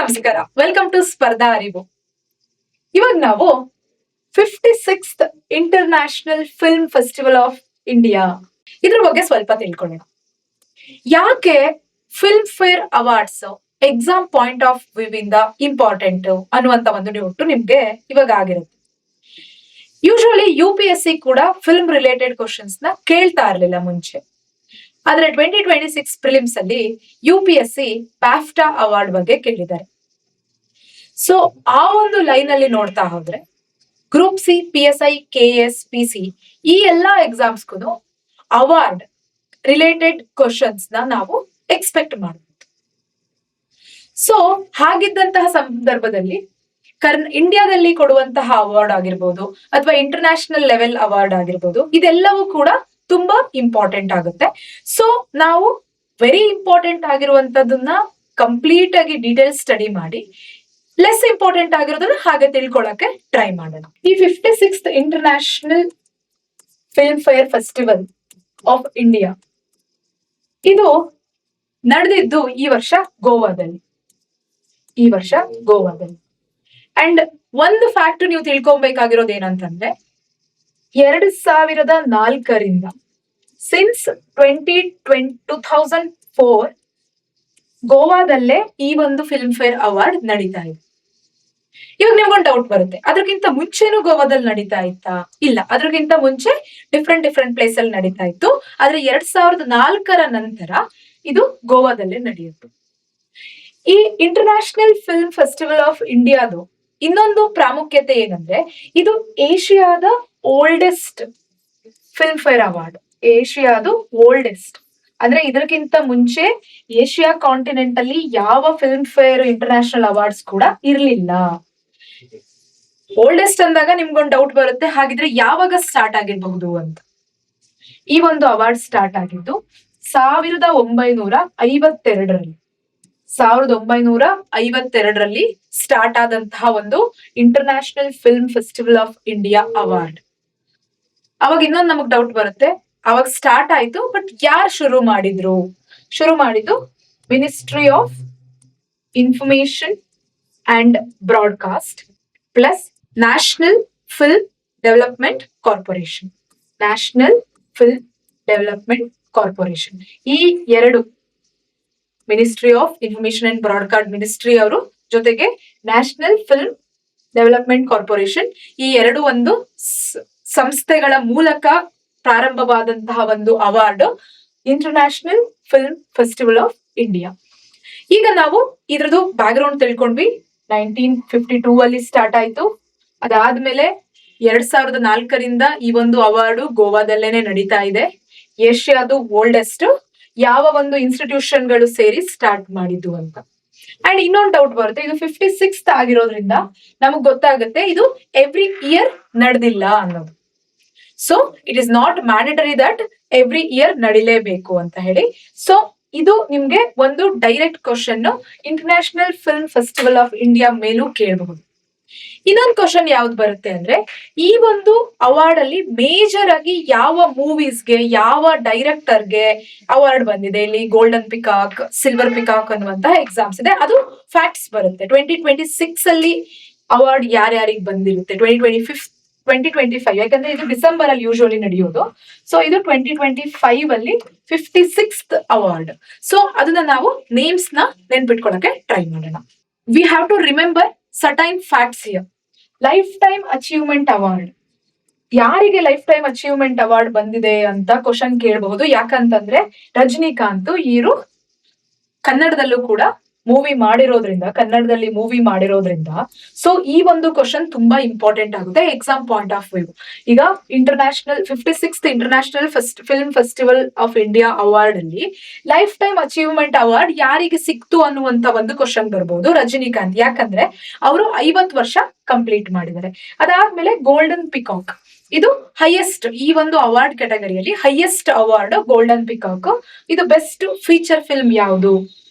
ನಮಸ್ಕಾರ, welcome to ಸ್ಪರ್ಧಾ ಅರಿವು. ಇವಾಗ ನಾವು 56th international film festival of India ಇದ್ರ ಬಗ್ಗೆ ಸ್ವಲ್ಪ ತಿಳ್ಕೊಳ್ಳೋಣ. ಯಾಕೆ film fair awards exam point of view ಇಂದ ಇಂಪಾರ್ಟೆಂಟ್ ಅನ್ನುವಂತ ಒಂದು ಡೌಟ್ ನಿಮ್ಗೆ ಇವಾಗ ಆಗಿರುತ್ತೆ. ಯೂಶುವಲಿ UPSC ಕೂಡ ಫಿಲ್ಮ್ ರಿಲೇಟೆಡ್ ಕ್ವಶನ್ಸ್ ನ ಕೇಳ್ತಾ ಇರ್ಲಿಲ್ಲ ಮುಂಚೆ. ಆದ್ರೆ 2026 ಪ್ರಿಲಿಮ್ಸ್ ಅಲ್ಲಿ UPSC ಬ್ಯಾಫ್ಟಾ ಅವಾರ್ಡ್ ಬಗ್ಗೆ ಕೇಳಿದ್ದಾರೆ. ಸೊ ಆ ಒಂದು ಲೈನ್ ಅಲ್ಲಿ ನೋಡ್ತಾ ಹೋದ್ರೆ group C, PSI, KS, PC ಈ ಎಲ್ಲಾ ಎಕ್ಸಾಮ್ಸ್ಗೂ ಅವಾರ್ಡ್ ರಿಲೇಟೆಡ್ ಕ್ವಶನ್ಸ್ ನ ನಾವು ಎಕ್ಸ್ಪೆಕ್ಟ್ ಮಾಡಬಹುದು. ಸೊ ಹಾಗಿದ್ದಂತಹ ಸಂದರ್ಭದಲ್ಲಿ ಇಂಡಿಯಾದಲ್ಲಿ ಕೊಡುವಂತಹ ಅವಾರ್ಡ್ ಆಗಿರ್ಬೋದು ಅಥವಾ ಇಂಟರ್ನ್ಯಾಷನಲ್ ಲೆವೆಲ್ ಅವಾರ್ಡ್ ಆಗಿರ್ಬೋದು, ಇದೆಲ್ಲವೂ ಕೂಡ ತುಂಬಾ ಇಂಪಾರ್ಟೆಂಟ್ ಆಗುತ್ತೆ. ಸೊ ನಾವು ವೆರಿ ಇಂಪಾರ್ಟೆಂಟ್ ಆಗಿರುವಂತದನ್ನ ಕಂಪ್ಲೀಟ್ ಆಗಿ ಡೀಟೇಲ್ ಸ್ಟಡಿ ಮಾಡಿ, ಲೆಸ್ ಇಂಪಾರ್ಟೆಂಟ್ ಆಗಿರೋದನ್ನ ಹಾಗೆ ತಿಳ್ಕೊಳಕ್ಕೆ ಟ್ರೈ ಮಾಡೋಣ. ಈ 56th international film fair festival of India ಇದು ನಡೆದಿದ್ದು ಈ ವರ್ಷ ಗೋವಾದಲ್ಲಿ. ಅಂಡ್ ಒಂದು ಫ್ಯಾಕ್ಟ್ ನೀವು ತಿಳ್ಕೊಬೇಕಾಗಿರೋದು ಏನಂತಂದ್ರೆ 2004ರಿಂದ ಸಿನ್ಸ್ 2004 ಗೋವಾದಲ್ಲೇ ಈ ಒಂದು ಫಿಲ್ಮ್ ಫೇರ್ ಅವಾರ್ಡ್ ನಡೀತಾ ಇದೆ. ಇವಾಗ ನಿಮ್ಗೊಂದು ಡೌಟ್ ಬರುತ್ತೆ, ಅದಕ್ಕಿಂತ ಮುಂಚೆನೂ ಗೋವಾದಲ್ಲಿ ನಡೀತಾ ಇತ್ತಾ? ಇಲ್ಲ, ಅದಕ್ಕಿಂತ ಮುಂಚೆ ಡಿಫ್ರೆಂಟ್ ಪ್ಲೇಸ್ ಅಲ್ಲಿ ನಡೀತಾ ಇತ್ತು. ಆದ್ರೆ 2004ರ ನಂತರ ಇದು ಗೋವಾದಲ್ಲೇ ನಡೆಯಿತು. ಈ ಇಂಟರ್ನ್ಯಾಷನಲ್ ಫಿಲ್ಮ್ ಫೆಸ್ಟಿವಲ್ ಆಫ್ ಇಂಡಿಯಾದು ಇನ್ನೊಂದು ಪ್ರಾಮುಖ್ಯತೆ ಏನಂದ್ರೆ, ಇದು ಏಷ್ಯಾದ ಓಲ್ಡೆಸ್ಟ್ ಫಿಲ್ಮ್ ಫೇರ್ ಅವಾರ್ಡ್. ಏಷ್ಯಾದು ಓಲ್ಡೆಸ್ಟ್ ಅಂದ್ರೆ ಇದಕ್ಕಿಂತ ಮುಂಚೆ ಏಷ್ಯಾ ಕಾಂಟಿನೆಂಟ್ ಅಲ್ಲಿ ಯಾವ ಫಿಲ್ಮ್ ಫೇರ್ ಇಂಟರ್ನ್ಯಾಷನಲ್ ಅವಾರ್ಡ್ಸ್ ಕೂಡ ಇರ್ಲಿಲ್ಲ. ಓಲ್ಡೆಸ್ಟ್ ಅಂದಾಗ ನಿಮ್ಗೊಂದು ಡೌಟ್ ಬರುತ್ತೆ, ಹಾಗಿದ್ರೆ ಯಾವಾಗ ಸ್ಟಾರ್ಟ್ ಆಗಿರಬಹುದು ಅಂತ. ಈ ಒಂದು ಅವಾರ್ಡ್ ಸ್ಟಾರ್ಟ್ ಆಗಿದ್ದು 1952ರಲ್ಲಿ ಸ್ಟಾರ್ಟ್ ಆದಂತಹ ಒಂದು international film festival of India award. ಅವಾಗ ಇನ್ನೊಂದು ನಮಗ್ ಡೌಟ್ ಬರುತ್ತೆ, ಅವಾಗ ಸ್ಟಾರ್ಟ್ ಆಯ್ತು, ಬಟ್ ಯಾರು ಶುರು ಮಾಡಿದ್ದು ministry of information and broadcast plus national film development corporation. ಈ ಎರಡು, ministry of information and broadcast ministry ಅವರು ಜೊತೆಗೆ ನ್ಯಾಷನಲ್ ಫಿಲ್ಮ್ ಡೆವಲಪ್ಮೆಂಟ್ ಕಾರ್ಪೊರೇಷನ್, ಈ ಎರಡು ಒಂದು ಸಂಸ್ಥೆಗಳ ಮೂಲಕ ಪ್ರಾರಂಭವಾದಂತಹ ಒಂದು award international film festival of India. ಈಗ ನಾವು ಇದ್ರದ್ದು ಬ್ಯಾಕ್ ಗ್ರೌಂಡ್ ತಿಳ್ಕೊಂಡ್ವಿ. 1952 ಅಲ್ಲಿ ಸ್ಟಾರ್ಟ್ ಆಯ್ತು. ಅದಾದ್ಮೇಲೆ 2004ರಿಂದ ಈ ಒಂದು ಅವಾರ್ಡ್ ಗೋವಾದಲ್ಲೇನೆ ನಡೀತಾ ಇದೆ. ಏಷ್ಯಾದು ಓಲ್ಡೆಸ್ಟ್ ಯಾವ ಒಂದು ಇನ್ಸ್ಟಿಟ್ಯೂಷನ್ಗಳು ಸೇರಿ ಸ್ಟಾರ್ಟ್ ಮಾಡಿದ್ದು ಅಂತ. ಅಂಡ್ ಇನ್ನೊಂದು ಡೌಟ್ ಬರುತ್ತೆ, ಇದು 56th ಆಗಿರೋದ್ರಿಂದ ನಮಗ್ ಗೊತ್ತಾಗುತ್ತೆ ಇದು ಎವ್ರಿ ಇಯರ್ ನಡೆದಿಲ್ಲ ಅನ್ನೋದು. So it is not mandatory that every year ನಡಿಲೇಬೇಕು ಅಂತ ಹೇಳಿ. ಸೊ ಇದು ನಿಮ್ಗೆ ಒಂದು direct question international film festival of India ಮೇಲೂ ಕೇಳಬಹುದು. ಇನ್ನೊಂದು ಕ್ವಶನ್ ಯಾವ್ದು ಬರುತ್ತೆ ಅಂದ್ರೆ, ಈ ಒಂದು ಅವಾರ್ಡ್ ಅಲ್ಲಿ ಮೇಜರ್ ಆಗಿ ಯಾವ ಮೂವೀಸ್ಗೆ, ಯಾವ ಡೈರೆಕ್ಟರ್ಗೆ ಅವಾರ್ಡ್ ಬಂದಿದೆ. ಇಲ್ಲಿ ಗೋಲ್ಡನ್ ಪಿಕಾಕ್, ಸಿಲ್ವರ್ ಪಿಕಾಕ್ ಅನ್ನುವಂತಹ ಎಕ್ಸಾಮ್ಸ್ ಇದೆ. ಅದು ಫ್ಯಾಕ್ಟ್ಸ್ ಬರುತ್ತೆ. 2026 ಅಲ್ಲಿ ಅವಾರ್ಡ್ ಯಾರ್ಯಾರಿಗೆ ಬಂದಿರುತ್ತೆ, 2025 ಯಾಕಂದ್ರೆ ಇದು ಡಿಸೆಂಬರ್ ಅಲ್ಲಿ ಯೂಶುವಲಿ ನಡೆಯೋದು. ಸೊ ಇದು 2025 ಅಲ್ಲಿ 56th ಅವಾರ್ಡ್. ಸೊ ಅದನ್ನ ನಾವು ನೇಮ್ಸ್ ನ ನೆನ್ಪಿಟ್ಕೊಳಕ್ಕೆ ಟ್ರೈ ಮಾಡೋಣ. We have to remember certain facts here. Life time achievement award, ಯಾರಿಗೆ ಲೈಫ್ ಟೈಮ್ ಅಚೀವ್ಮೆಂಟ್ ಅವಾರ್ಡ್ ಬಂದಿದೆ ಅಂತ ಕ್ವಶನ್ ಕೇಳಬಹುದು. ಯಾಕಂತಂದ್ರೆ ರಜನಿಕಾಂತ್ ಇವರು ಕನ್ನಡದಲ್ಲೂ ಕೂಡ ಕನ್ನಡದಲ್ಲಿ ಮೂವಿ ಮಾಡಿರೋದ್ರಿಂದ ಸೊ ಈ ಒಂದು ಕ್ವಶನ್ ತುಂಬಾ ಇಂಪಾರ್ಟೆಂಟ್ ಆಗುತ್ತೆ ಎಕ್ಸಾಮ್ ಪಾಯಿಂಟ್ ಆಫ್ ವ್ಯೂ. ಈಗ 56th international film festival of India award ಅಲ್ಲಿ ಲೈಫ್ ಟೈಮ್ ಅಚೀವ್ಮೆಂಟ್ ಅವಾರ್ಡ್ ಯಾರಿಗೆ ಸಿಕ್ತು ಅನ್ನುವಂತ ಒಂದು ಕ್ವಶನ್ ಬರ್ಬೋದು. ರಜನಿಕಾಂತ್, ಯಾಕಂದ್ರೆ ಅವರು 50 ವರ್ಷ ಕಂಪ್ಲೀಟ್ ಮಾಡಿದ್ದಾರೆ. ಅದಾದ್ಮೇಲೆ ಗೋಲ್ಡನ್ ಪಿಕಾಕ್, ಇದು ಹೈಯೆಸ್ಟ್, ಈ ಒಂದು ಅವಾರ್ಡ್ ಕ್ಯಾಟಗರಿಯಲ್ಲಿ ಹೈಯೆಸ್ಟ್ ಅವಾರ್ಡ್ ಗೋಲ್ಡನ್ ಪಿಕಾಕ್. ಇದು ಬೆಸ್ಟ್ ಫೀಚರ್ ಫಿಲ್ಮ್ ಯಾವುದು?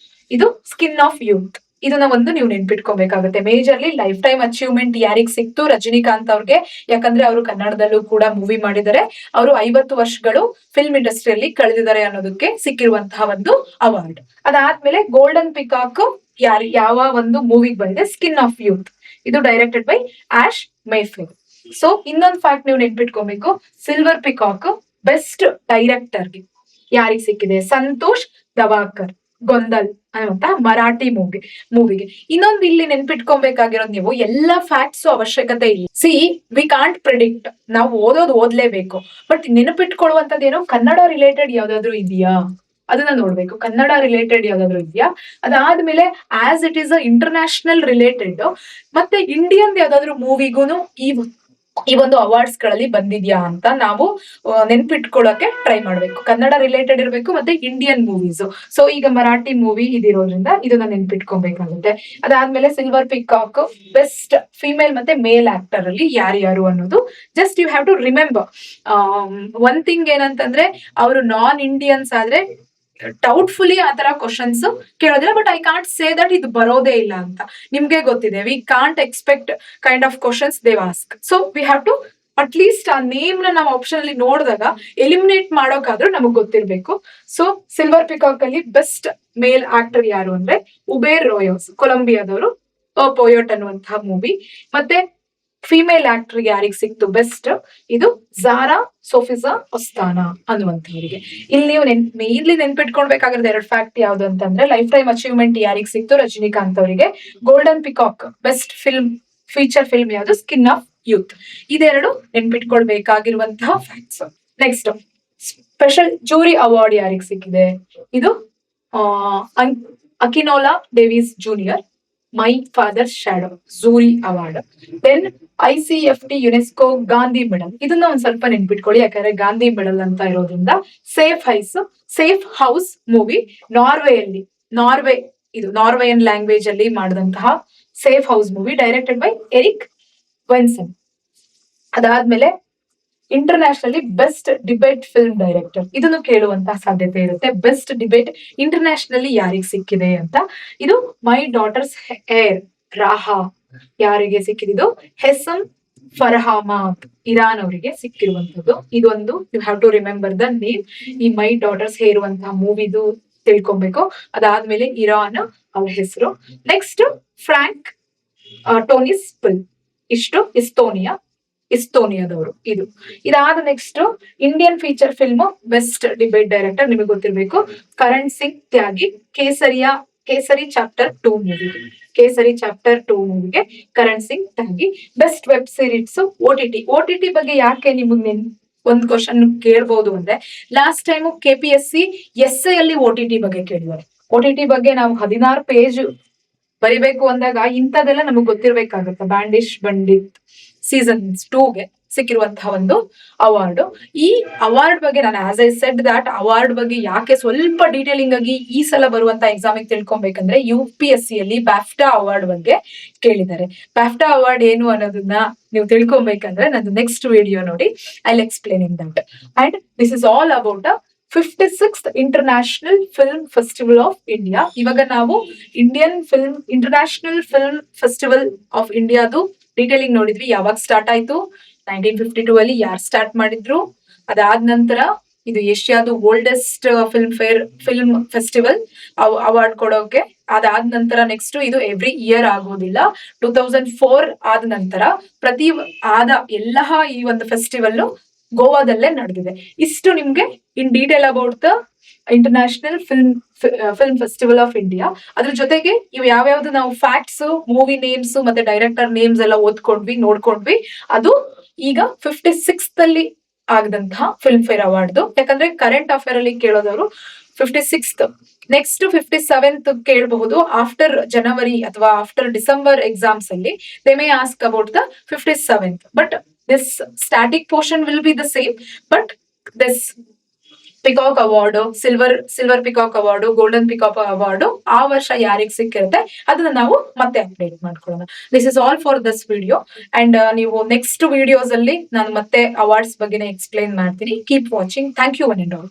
ಇದು ಸ್ಕಿನ್ ಆಫ್ ಯೂತ್. ಇದನ್ನ ಒಂದು ನೀವು ನೆನ್ಪಿಟ್ಕೋಬೇಕಾಗುತ್ತೆ. ಮೇಜರ್ಲಿ ಲೈಫ್ ಟೈಮ್ ಅಚೀವ್ಮೆಂಟ್ ಯಾರಿಗ್ ಸಿಕ್ತು? ರಜನಿಕಾಂತ್ ಅವ್ರಿಗೆ, ಯಾಕಂದ್ರೆ ಅವರು ಕನ್ನಡದಲ್ಲೂ ಕೂಡ ಮೂವಿ ಮಾಡಿದ್ದಾರೆ. ಅವರು 50 ವರ್ಷಗಳು ಫಿಲ್ಮ್ ಇಂಡಸ್ಟ್ರಿಯಲ್ಲಿ ಕಳೆದಿದ್ದಾರೆ ಅನ್ನೋದಕ್ಕೆ ಸಿಕ್ಕಿರುವಂತಹ ಒಂದು ಅವಾರ್ಡ್. ಅದಾದ್ಮೇಲೆ ಗೋಲ್ಡನ್ ಪಿಕಾಕ್ ಯಾವ ಒಂದು ಮೂವಿಗೆ ಬಂದಿದೆ, ಸ್ಕಿನ್ ಆಫ್ ಯೂತ್. ಇದು ಡೈರೆಕ್ಟೆಡ್ ಬೈ ಆಶ್ ಮೇಫೇರ್. ಸೊ ಇನ್ನೊಂದು ಫ್ಯಾಕ್ಟ್ ನೀವು ನೆನ್ಪಿಟ್ಕೊಬೇಕು, ಸಿಲ್ವರ್ ಪಿಕಾಕ್ ಬೆಸ್ಟ್ ಡೈರೆಕ್ಟರ್ಗೆ ಯಾರಿಗೆ ಸಿಕ್ಕಿದೆ? ಸಂತೋಷ್ ದವಾಕರ್, ಗೊಂದಲ್ ಅನ್ನುವಂತ ಮರಾಠಿ ಮೂವಿಗೆ. ಇನ್ನೊಂದು ಇಲ್ಲಿ ನೆನ್ಪಿಟ್ಕೊಬೇಕಾಗಿರೋದು, ನೀವು ಎಲ್ಲ ಫ್ಯಾಕ್ಟ್ಸ್ ಅವಶ್ಯಕತೆ ಇಲ್ಲ. C, we can't predict. ನಾವು ಓದ್ಲೇಬೇಕು. ಬಟ್ ನೆನಪಿಟ್ಕೊಳ್ಳುವಂತದ್ದು ಏನೋ ಕನ್ನಡ ರಿಲೇಟೆಡ್ ಯಾವ್ದಾದ್ರು ಇದೆಯಾ ಅದನ್ನ ನೋಡ್ಬೇಕು. ಕನ್ನಡ ರಿಲೇಟೆಡ್ ಯಾವ್ದಾದ್ರು ಇದೆಯಾ, ಅದಾದ್ಮೇಲೆ as it is international related ಮತ್ತೆ ಇಂಡಿಯನ್ ಯಾವ್ದಾದ್ರು ಮೂವಿಗೂನು ಈ ಒಂದು ಅವಾರ್ಡ್ಸ್ ಗಳಲ್ಲಿ ಬಂದಿದ್ಯಾ ಅಂತ ನಾವು ನೆನ್ಪಿಟ್ಕೊಳ್ಳೋಕೆ ಟ್ರೈ ಮಾಡ್ಬೇಕು. ಕನ್ನಡ ರಿಲೇಟೆಡ್ ಇರ್ಬೇಕು ಮತ್ತೆ ಇಂಡಿಯನ್ ಮೂವೀಸ್. ಸೊ ಈಗ ಮರಾಠಿ ಮೂವಿ ಇದಿರೋದ್ರಿಂದ ಇದನ್ನ ನೆನ್ಪಿಟ್ಕೊಬೇಕಾಗುತ್ತೆ. ಅದಾದ್ಮೇಲೆ ಸಿಲ್ವರ್ ಪಿಕಾಕ್ ಬೆಸ್ಟ್ ಫಿಮೇಲ್ ಮತ್ತೆ ಮೇಲ್ ಆಕ್ಟರ್ ಅಲ್ಲಿ ಯಾರ್ಯಾರು ಅನ್ನೋದು just you have to remember. One thing ಏನಂತಂದ್ರೆ, ಅವರು ನಾನ್ ಇಂಡಿಯನ್ಸ್ ಆದ್ರೆ ಡೌಟ್ಫುಲಿ ಆತರ ಕ್ವಶನ್ಸ್ ಕೇಳೋದಿಲ್ಲ. But I can't say that ಇದು ಬರೋದೇ ಇಲ್ಲ ಅಂತ. ನಿಮ್ಗೆ ಗೊತ್ತಿದೆ, we can't expect kind of questions they ask. So we have to at least ಆ ನೇಮ್ ನ ನಾವು ಆಪ್ಷನ್ ಅಲ್ಲಿ ನೋಡಿದಾಗ ಎಲಿಮಿನೇಟ್ ಮಾಡೋಕಾದ್ರೂ ನಮಗ್ ಗೊತ್ತಿರ್ಬೇಕು. ಸೊ ಸಿಲ್ವರ್ ಪಿಕಾಕ್ ಅಲ್ಲಿ ಬೆಸ್ಟ್ ಮೇಲ್ ಆಕ್ಟರ್ ಯಾರು ಅಂದ್ರೆ ಉಬೇರ್ ರೋಯೋಸ್, ಕೊಲಂಬಿಯಾದವರು, ಪೋಯೋಟ್ ಅನ್ನುವಂತಹ ಮೂವಿ. ಮತ್ತೆ ಫಿಮೇಲ್ ಆಕ್ಟರ್ ಯಾರಿಗ್ ಸಿಕ್ತು ಬೆಸ್ಟ್? ಇದು ಝಾರಾ ಸೋಫಿಸಾ ಒಸ್ತಾನಾ ಅನ್ನುವಂಥವರಿಗೆ. ಇಲ್ಲಿ ನೀವು ಮೇನ್ಲಿ ನೆನ್ಪಿಟ್ಕೊಳ್ಬೇಕಾಗಿರೋದು 2 ಫ್ಯಾಕ್ಟ್ ಯಾವ್ದು ಅಂತಂದ್ರೆ, ಲೈಫ್ ಟೈಮ್ ಅಚೀವ್ಮೆಂಟ್ ಯಾರಿಗ್ ಸಿಕ್ತು? ರಜನಿಕಾಂತ್ ಅವರಿಗೆ. Golden peacock best feature film ಯಾವ್ದು? Skin of youth. ಇದೆರಡು ನೆನ್ಪಿಟ್ಕೊಳ್ಬೇಕಾಗಿರುವಂತಹ facts. Next, special jury award ಯಾರಿಗ್ ಸಿಕ್ಕಿದೆ? ಇದು Akinola Davies junior, my father shadow, jury award. Then ICFT UNESCO Gandhi medal. ಇದನ್ನ ಒಂದ್ ಸ್ವಲ್ಪ ನೆನ್ಪಿಟ್ಕೊಳ್ಳಿ, ಯಾಕಂದ್ರೆ ಗಾಂಧಿ ಮೆಡಲ್ ಅಂತ ಇರೋದ್ರಿಂದ. ಸೇಫ್ ಹೌಸ್ ಮೂವಿ ನಾರ್ವೆ ಇದು ನಾರ್ವೆಯನ್ ಲ್ಯಾಂಗ್ವೇಜ್ ಅಲ್ಲಿ ಮಾಡಿದಂತಹ safe house movie, directed by Eirik Svensson. ಅದಾದ್ಮೇಲೆ internationally best debut film director, ಇದನ್ನು ಕೇಳುವಂತಹ ಸಾಧ್ಯತೆ ಇರುತ್ತೆ. ಬೆಸ್ಟ್ ಡಿಬೇಟ್ ಇಂಟರ್ನ್ಯಾಷನಲಿ ಯಾರಿಗೆ ಸಿಕ್ಕಿದೆ ಅಂತ. ಇದು ಮೈ ಡಾಟರ್ಸ್ ಹೇರ್ ರಾಹಾ ಯಾರಿಗೆ ಸಿಕ್ಕಿದ್ದು? ಹೆಸಮ್ ಫರ್ಹಾಮಾತ್, ಇರಾನ್ ಅವರಿಗೆ ಸಿಕ್ಕಿರುವಂತದ್ದು. ಇದೊಂದು you have to remember the name. ಈ ಮೈ ಡಾಟರ್ಸ್ ಹೇರ್ ಇರುವಂತಹ ಮೂವಿದು ತಿಳ್ಕೊಬೇಕು. ಅದಾದ್ಮೇಲೆ ಇರಾನ್ ಅವ್ರ ಹೆಸರು. ನೆಕ್ಸ್ಟ್ ಫ್ರಾಂಕ್ ಟೋನಿಸ್ ಪಿಲ್, ಇಷ್ಟು ಇಸ್ತೋನಿಯಾದವರು. ಇದಾದ next Indian feature film best debate director ನಿಮಗೆ ಗೊತ್ತಿರಬೇಕು, ಕರಣ್ ಸಿಂಗ್ ತ್ಯಾಗಿ, ಕೇಸರಿ ಚಾಪ್ಟರ್ 2 ಮೂವಿಗೆ. ಕರಣ್ ಸಿಂಗ್ ತ್ಯಾಗಿ. ಬೆಸ್ಟ್ ವೆಬ್ ಸೀರೀಸ್ OTT ಬಗ್ಗೆ ಯಾಕೆ ನಿಮಗೆ ಒಂದ್ ಕ್ವಶನ್ ಕೇಳ್ಬಹುದು ಅಂದ್ರೆ, ಲಾಸ್ಟ್ ಟೈಮ್ KPSC SI ಅಲ್ಲಿ OTT ಬಗ್ಗೆ ಕೇಳಿದ್ದಾರೆ. OTT ಬಗ್ಗೆ ನಾವು 16 ಪೇಜ್ ಬರಿಬೇಕು ಅಂದಾಗ ಇಂಥದೆಲ್ಲ ನಮಗ್ ಗೊತ್ತಿರ್ಬೇಕಾಗುತ್ತೆ. ಬ್ಯಾಂಡಿಶ್ ಬಂಡಿತ್ ಸೀಸನ್ 2ಗೆ ಸಿಕ್ಕಿರುವಂತಹ ಒಂದು ಅವಾರ್ಡ್. ಈ ಅವಾರ್ಡ್ ಬಗ್ಗೆ ನಾನು as I said that award ಬಗ್ಗೆ ಯಾಕೆ ಸ್ವಲ್ಪ ಡೀಟೇಲಿಂಗ್ ಆಗಿ ಈ ಸಲ ಬರುವಂತ ಎಕ್ಸಾಮ್ ತಿಳ್ಕೊಬೇಕಂದ್ರೆ, UPSC ಅಲ್ಲಿ ಬ್ಯಾಫ್ಟಾ ಅವಾರ್ಡ್ ಬಗ್ಗೆ ಕೇಳಿದ್ದಾರೆ. ಬ್ಯಾಫ್ಟಾ ಅವಾರ್ಡ್ ಏನು ಅನ್ನೋದನ್ನ ನೀವು ತಿಳ್ಕೊಬೇಕಂದ್ರೆ ನಂದು ನೆಕ್ಸ್ಟ್ ವಿಡಿಯೋ ನೋಡಿ, I will explain in that. And this is all about 56th international film festival of India. ಇವಾಗ ನಾವು ಇಂಟರ್ನ್ಯಾಷನಲ್ ಫಿಲ್ಮ್ ಫೆಸ್ಟಿವಲ್ ಆಫ್ ಇಂಡಿಯಾದು ಡೀಟೇಲಿಂಗ್ ನೋಡಿದ್ವಿ. ಯಾವಾಗ ಸ್ಟಾರ್ಟ್ ಆಯ್ತು? 1952 ಅಲ್ಲಿ ಯಾರು ಸ್ಟಾರ್ಟ್ ಮಾಡಿದ್ರು? ಅದಾದ ನಂತರ ಇದು ಏಷ್ಯಾದು ಓಲ್ಡೆಸ್ಟ್ ಫಿಲ್ಮ್ ಫೆಸ್ಟಿವಲ್ ಅವಾರ್ಡ್ ಕೊಡೋಕೆ. ಅದಾದ ನಂತರ ನೆಕ್ಸ್ಟ್ ಇದು ಎವ್ರಿ ಇಯರ್ ಆಗೋದಿಲ್ಲ. 2004 ಆದ ನಂತರ ಎಲ್ಲ ಈ ಒಂದು ಫೆಸ್ಟಿವಲ್ ಗೋವಾದಲ್ಲೇ ನಡೆದಿದೆ. ಇಷ್ಟು ನಿಮ್ಗೆ in detail about the international film festival of India. ಅದ್ರ ಜೊತೆಗೆ ಇವು ಯಾವ್ಯಾವ್ದು ನಾವು ಫ್ಯಾಕ್ಟ್ಸ್, ಮೂವಿ ನೇಮ್ಸ್ ಮತ್ತೆ ಡೈರೆಕ್ಟರ್ ನೇಮ್ಸ್ ಎಲ್ಲ ನೋಡ್ಕೊಂಡ್ವಿ. ಅದು ಈಗ 56th ಅಲ್ಲಿ ಆಗದಂತಹ ಫಿಲ್ಮ್ ಫೇರ್ ಅವಾರ್ಡ್. ಯಾಕಂದ್ರೆ ಕರೆಂಟ್ ಅಫೇರ್ ಅಲ್ಲಿ ಕೇಳೋದವರು 56th. ನೆಕ್ಸ್ಟ್ 57th ಕೇಳಬಹುದು ಆಫ್ಟರ್ ಜನವರಿ ಅಥವಾ ಆಫ್ಟರ್ ಡಿಸೆಂಬರ್ ಎಕ್ಸಾಮ್ಸ್ ಅಲ್ಲಿ. They may ask about the 57th. But this static portion will be the same, but this peacock award, silver peacock award, golden peacock award ಆ ವರ್ಷ ಯಾರಿಗೆ ಸಿಕ್ಕಿರುತ್ತೆ ಅದನ್ನ ನಾವು ಮತ್ತೆ ಅಪ್ಡೇಟ್ ಮಾಡ್ಕೊಳ್ಳೋಣ. This is all for this video. And ನೀವು next videos ಅಲ್ಲಿ ನಾನು ಮತ್ತೆ ಅವಾರ್ಡ್ಸ್ ಬಗ್ಗೆ ಎಕ್ಸ್ಪ್ಲೈನ್ ಮಾಡ್ತೀನಿ. Keep watching. Thank you one and all.